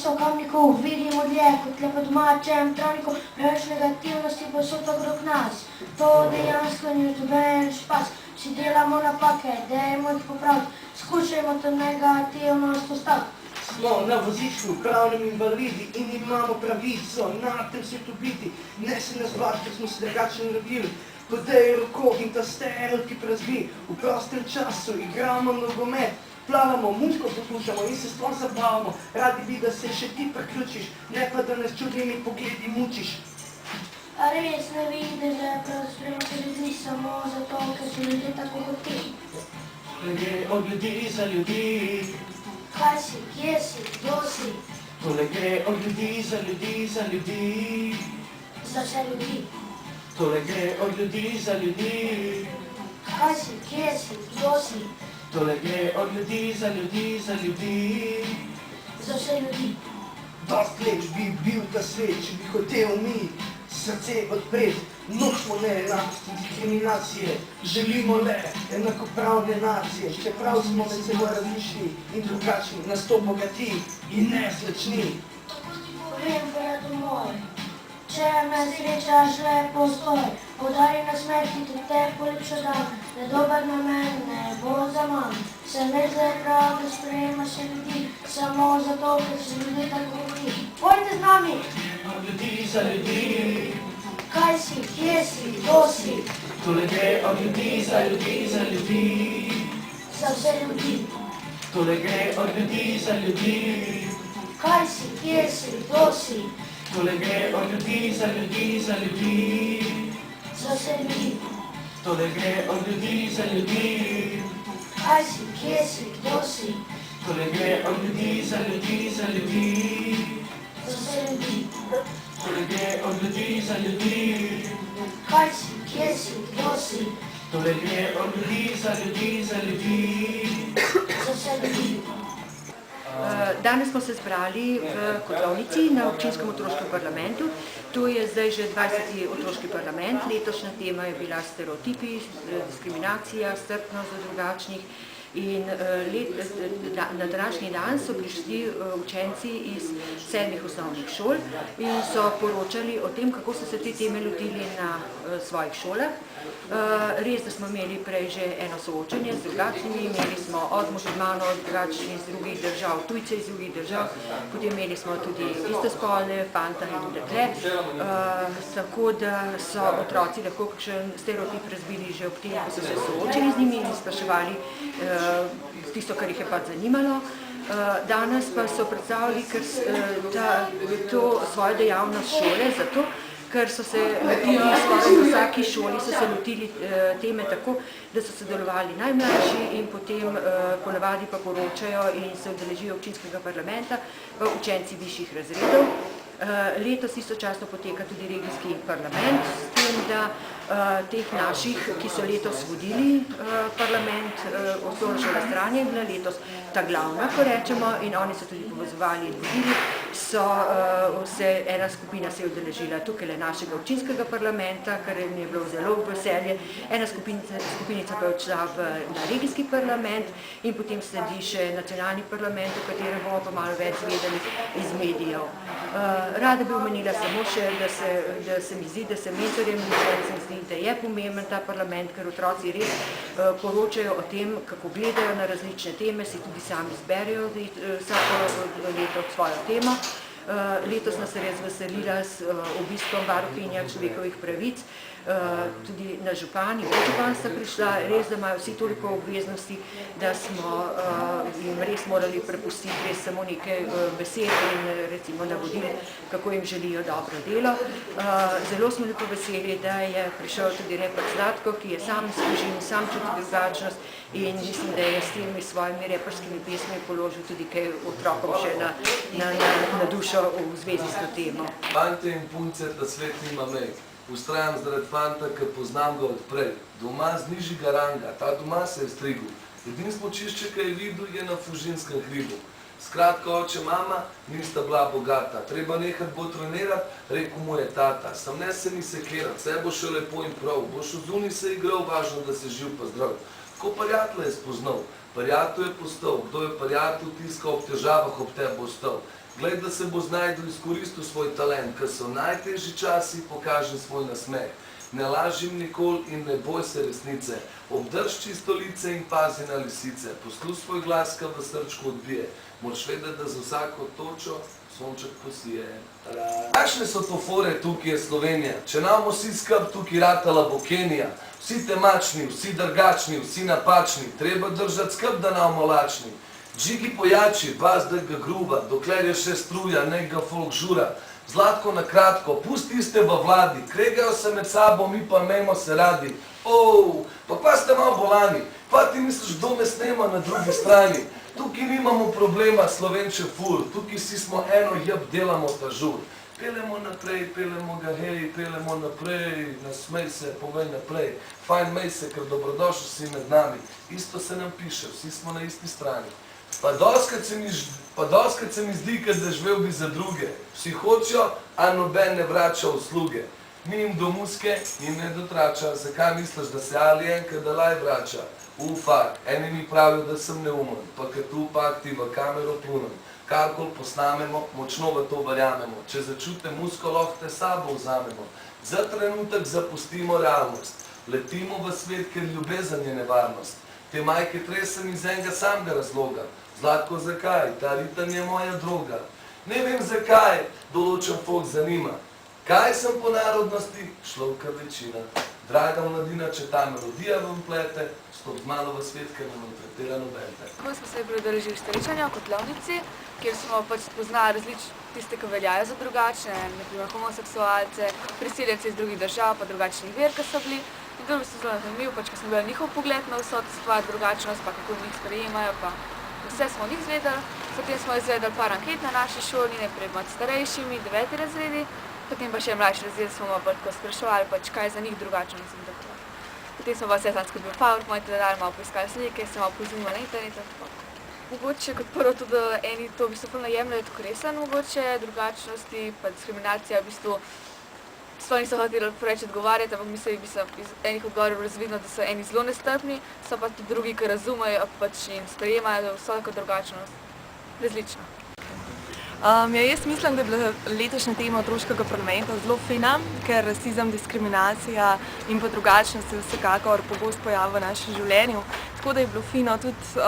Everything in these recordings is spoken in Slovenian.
sokamniku, vidimo dlje, kot lepo domačem travniku, preveč negativnosti posod okrog nas. To dejansko ni noben špas, si delamo napake, dajmo jih popraviti, skušajmo to negativnost ustaviti. Smo na vozičku, pravnem invalidi in imamo pravico na tem svetu biti. Ne se nas bati, ker smo se drugače naredili. Podej roko in ta stereotip razbi. V prostem času igramo nogomet, plavamo, muziko poslušamo in se sploh zabavamo. Radi bi, da se še ti priključiš, ne pa da nas čudnimi pogledi mučiš. A res ne vidiš, da je pravzaprav ljudi samo zato, ker so ljudje tako kot ti? Gre od ljudi za ljudi. Kaj si, kje si, kdo si? Tole gre od ljudi za ljudi, za ljudi. Za vse ljudi. Tole gre od ljudi za ljudi. Kaj si, kje si, kdo si? Tole gre od ljudi za ljudi, za ljudi. Za vse ljudi. Dost leč bi bil ta svet, če bi hotel mi srce odpreti. Nočemo neenakosti, diskriminacije, želimo le enakopravne nacije. Čeprav smo med seboj različni in drugačni, nas to bogati in nezvečni. Povem, bratu moj, če me srečaš lepo stoj, podari na smeh in te polepša dan, da dober namen ne bo zaman. Se ne zdaj prav, da sprejemaš ljudi, samo zato, ker so ljudje tako kot ti. Pojďte z nami! Od ljudi za ljudi. Kaj si, kje si, kdo si? Tole gre od ljudi za ljudi, za ljudi. Za vse ljudi. Tole gre od ljudi za ljudi. Kaj si, kje si, kdo si? Tole gre od ljudi za ljudi, za ljudi. Za vse ljudi. Tole gre od ljudi za ljudi. Kaj si, kje si, kdo si? Tole gre od ljudi za ljudi, za ljudi. Za vse ljudi. Tole gre od ljudi za ljudi. Kaj si, kje si, kdo si? Tole gre od ljudi za ljudi, za ljudi. Za vse ljudi. Danes smo se zbrali v Kotovnici na občinskem otroškem parlamentu. To je zdaj že 20. otroški parlament. Letošnja tema je bila stereotipi, diskriminacija, strpnost do drugačnih. In na današnji dan so prišli učenci iz 7 osnovnih šol in so poročali o tem, kako so se te teme lotili na svojih šolah. Res, da smo imeli prej že eno soočenje z drugačnimi, imeli smo od muslimanov, drugačnih iz drugih držav, tujce iz drugih držav, potem imeli smo tudi istospolne, fanta in dekle, tako da so otroci lahko kakšen stereotip razbili že ob tem, ko so se soočili z njimi in spraševali tisto, kar jih je pač zanimalo. Danes pa so predstavili to svojo dejavnost šole, zato ker so se lotili, skoraj v vsaki šoli so se lotili teme tako, da so sodelovali najmlajši in potem ponavadi pa poročajo in se udeležijo občinskega parlamenta učenci višjih razredov. Letos istočasno poteka tudi regijski parlament, s tem, da teh naših, ki so letos vodili parlament, osnovna šola Stranje je bila letos ta glavna, ko rečemo, in oni so tudi povezovali in vodili, ena skupina se je udeležila tukaj našega občinskega parlamenta, kar mi je bilo zelo veselje, ena skupinica pa je odšla na regijski parlament in potem sledi še nacionalni parlament, o katerem bomo pa malo več vedeli iz medijev. Rada bi omenila samo še, da se mi zdi, da se mentorjem in učencem zdi, da je pomemben ta parlament, ker otroci res poročajo o tem, kako gledajo na različne teme, si tudi sami zberejo vsako leto svojo temo. Letos nas je res veselila s obiskom varuhinja človekovih pravic, tudi na župan in podžupan sta prišla, res, da imajo vsi toliko obveznosti, da smo jim res morali prepustiti res samo nekaj besed in recimo navodili, kako jim želijo dobro delo. Zelo smo lepo veseli, da je prišel tudi reper Zlatko, ki je sam izkušen, sam čuti drugačnost in mislim, da je s temi svojimi reperskimi pesmi položil tudi kaj otrokom še na dušo v zvezi s to temo. Fante in punce, ta svet nima mej. Ustrajam zaradi fanta, ker poznam ga odprej. Doma z nižjega ranga, ta doma se je strigel. Edin smučišče, ki je videl, je na Fužinskem hribu. Skratka, oče, mama, nista bila bogata. Treba nekaj bo trenirati, rekel mu je tata. Sam ne se mi sekirat, vse bo še lepo in prav. Boš v zunji se igral, važno, da se živ pa zdrav. Ko prijatelja je spoznal, prijatelj je postal. Kdo je prijatelj, tiska ob težavah ob tebi ostal. Glej, da se bo znajdel izkoristil svoj talent, ker so najtežji časi, pokaži svoj nasmeh. Ne lažim nikoli in ne boj se resnice. Obdrž čisto lice in pazi na lisice. Posluš svoj glas, ki v srčku odbije. Moraš vedeti, da za vsako točo sonček posije. Kakšne so to fore, tukaj je Slovenija? Če nam vsi skrb, tukaj ratala bo Kenija. Vsi temačni, vsi drgačni, vsi napačni. Treba držati skrb, da nam lačni. Džigi pojači, baz da ga gruba, dokler je še struja, nek ga folk žura. Zlatko na kratko, pusti iste v vladi, kregajo se med sabo, mi pa imejmo se radi. Pa kva ste malo bolani, kva ti misliš, kdo me snema na drugi strani? Tukaj nimamo problema, Slovenče fur, tukaj si smo eno jeb, delamo ta žur. Pelemo naprej, pelemo ga hej, pelemo naprej, nasmej se, povej naprej. Fajn mej se, ker dobrodošel si med nami, isto se nam piše, vsi smo na isti strani. Pa doskrat se mi zdi, da živel bi za druge. Vsi hočejo, a noben ne vrača usluge. Mi jim do muske in ne dotrača. Zakaj misliš, da se alienka dalaj vrača? Fak, eni mi pravijo, da sem neumen, pa kad tu pak ti v kamero plunem. Karkoli posnamemo, močno v to verjamemo. Če začute musko, lahko te sabo vzamemo. Za trenutek zapustimo realnost. Letimo v svet, ker ljubezen je nevarnost. Te majke tresem iz enega samega razloga. Zlatko, zakaj? Ta ritem je moja droga. Ne vem zakaj, določen folk zanima. Kaj sem po narodnosti? Človka večina. Draga mladina, če ta melodija vam plete, stop malo v svet, ker nam tretira nobente. Ko smo se pridružili srečanja v Kotlovnici, kjer smo pač spoznali tiste, ki veljajo za drugačne, naprimer homoseksualce, priseljenci iz drugih držav, pa drugačnih ver, ki so bili. In to je v bistvu zelo zanimivo, pač, ker smo bili njihov pogled na vso stvar, drugačnost, pa kako njih sprejemajo, pa vse smo njih izvedeli. Potem smo izvedeli par anket na naši šoli, najprej med starejšimi, 9. razredi, potem pa še mlajši razredi smo bolj tako spraševali, pač, kaj je za njih drugačnost in tako. Potem smo pa vse tam skupaj PowerPoint dali, malo poiskali slike, se malo pozimali na internetu. Mogoče kot prvo tudi eni to v bistvu najemljajo tako resen, mogoče drugačnosti, pa diskriminacija v bistvu sploh niso hoteli preveč odgovarjati, ampak mislim, iz enih odgovorov razvidno, da so eni zelo nestrpni, so pa tudi drugi, ki razumejo pač in sprejemajo vsako drugačnost različno. Jaz mislim, da je bila letošnja tema otroškega parlamenta zelo fina, ker rasizem, diskriminacija in pa drugačnost se vsekakor pogosto pojavlja v našem življenju. Tako da je bilo fino tudi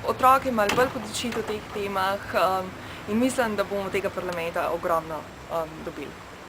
otroke malo bolj podučiti o teh temah in mislim, da bomo tega parlamenta ogromno dobili.